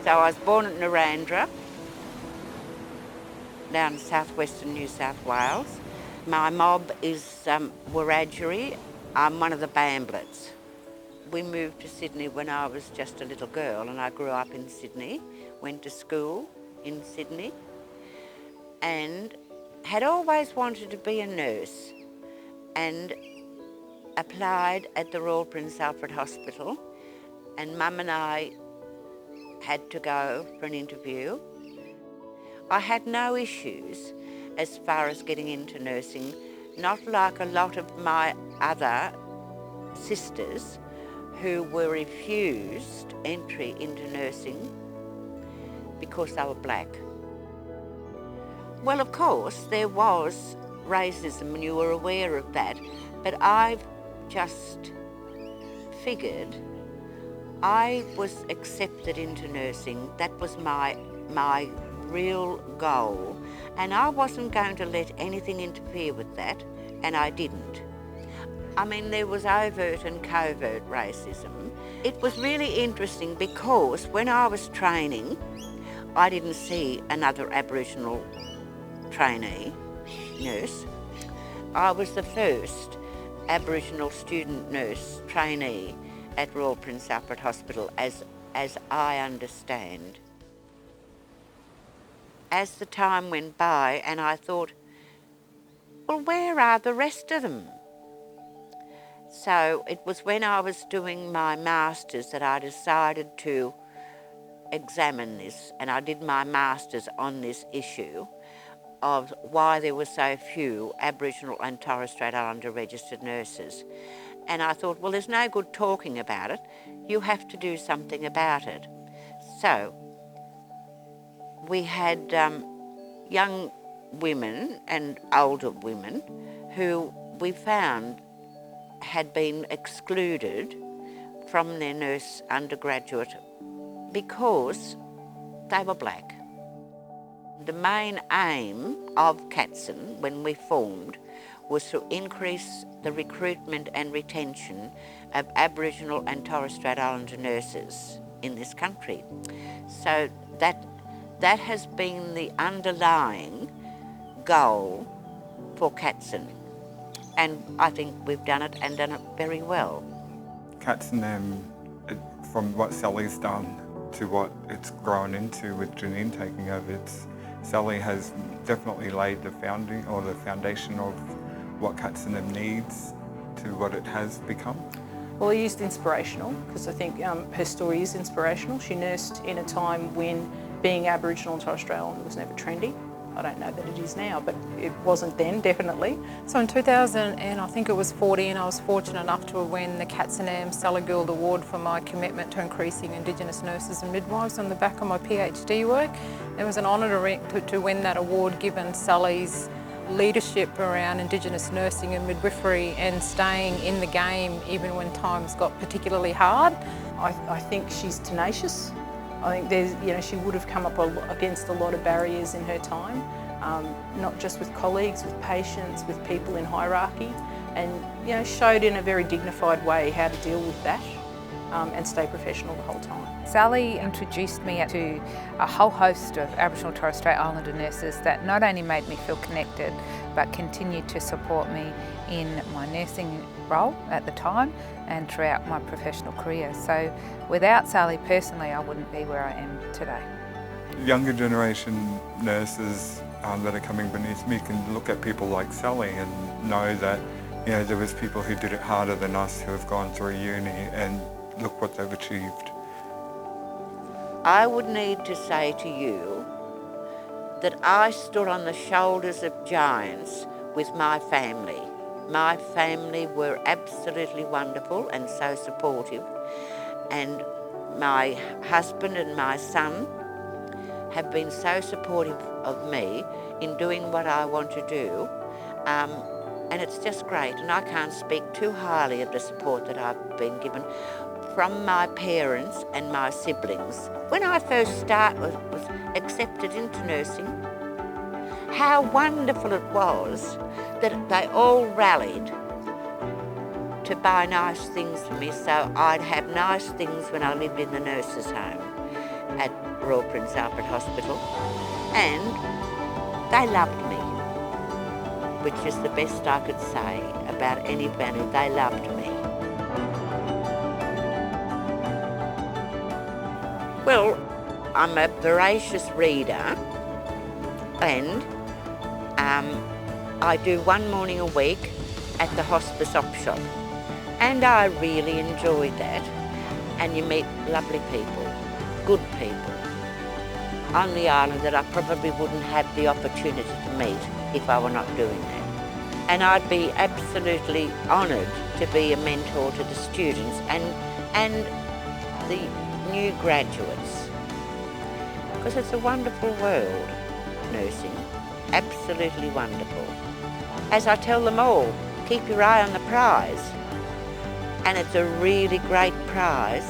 So I was born at Narandra, down in southwestern New South Wales. My mob is Wiradjuri. I'm one of the Bamblets. We moved to Sydney when I was just a little girl, and I grew up in Sydney, went to school in Sydney, and had always wanted to be a nurse, and applied at the Royal Prince Alfred Hospital, and Mum and I had to go for an interview. I had no issues as far as getting into nursing, not like a lot of my other sisters who were refused entry into nursing because they were black. Well, of course, there was racism and you were aware of that, but I've just figured I was accepted into nursing. That was my real goal, and I wasn't going to let anything interfere with that, and I didn't. I mean, there was overt and covert racism. It was really interesting because when I was training, I didn't see another Aboriginal trainee nurse. I was the first Aboriginal student nurse trainee at Royal Prince Alfred Hospital, as I understand. As the time went by, and I thought, well, where are the rest of them? So it was when I was doing my masters that I decided to examine this, and I did my masters on this issue of why there were so few Aboriginal and Torres Strait Islander registered nurses. And I thought, well, there's no good talking about it. You have to do something about it. So we had young women and older women who we found had been excluded from their nurse undergraduate because they were black. The main aim of CATSIN, when we formed, was to increase the recruitment and retention of Aboriginal and Torres Strait Islander nurses in this country. So that has been the underlying goal for CATSIN, and I think we've done it and done it very well. CATSINaM, from what Sally's done to what it's grown into with Janine taking over, Sally has definitely laid the foundation of what CATSINaM needs to what it has become. Well, it is inspirational because I think her story is inspirational. She nursed in a time when being Aboriginal and Torres Strait Islander was never trendy. I don't know that it is now, but it wasn't then, definitely. So in 2014, I was fortunate enough to win the CATSINaM Sally Goold Award for my commitment to increasing Indigenous nurses and midwives on the back of my PhD work. It was an honour to win that award, given Sally's leadership around Indigenous nursing and midwifery and staying in the game even when times got particularly hard. I think she's tenacious. I think she would have come up against a lot of barriers in her time, not just with colleagues, with patients, with people in hierarchy, and showed in a very dignified way how to deal with that and stay professional the whole time. Sally introduced me to a whole host of Aboriginal and Torres Strait Islander nurses that not only made me feel connected, but continued to support me in my nursing role at the time and throughout my professional career. So without Sally personally, I wouldn't be where I am today. Younger generation nurses that are coming beneath me can look at people like Sally and know that there was people who did it harder than us who have gone through uni, and look what they've achieved. I would need to say to you that I stood on the shoulders of giants with my family. My family were absolutely wonderful and so supportive, and my husband and my son have been so supportive of me in doing what I want to do, and it's just great, and I can't speak too highly of the support that I've been given from my parents and my siblings. When I first was accepted into nursing, how wonderful it was that they all rallied to buy nice things for me, so I'd have nice things when I lived in the nurses' home at Royal Prince Alfred Hospital, and they loved me, which is the best I could say about anybody. They loved me. Well, I'm a voracious reader, and I do one morning a week at the hospice op shop, and I really enjoyed that. And you meet lovely people, good people on the island that I probably wouldn't have the opportunity to meet if I were not doing that. And I'd be absolutely honoured to be a mentor to the students and the new graduates, because it's a wonderful world, nursing, absolutely wonderful. As I tell them all, keep your eye on the prize, and it's a really great prize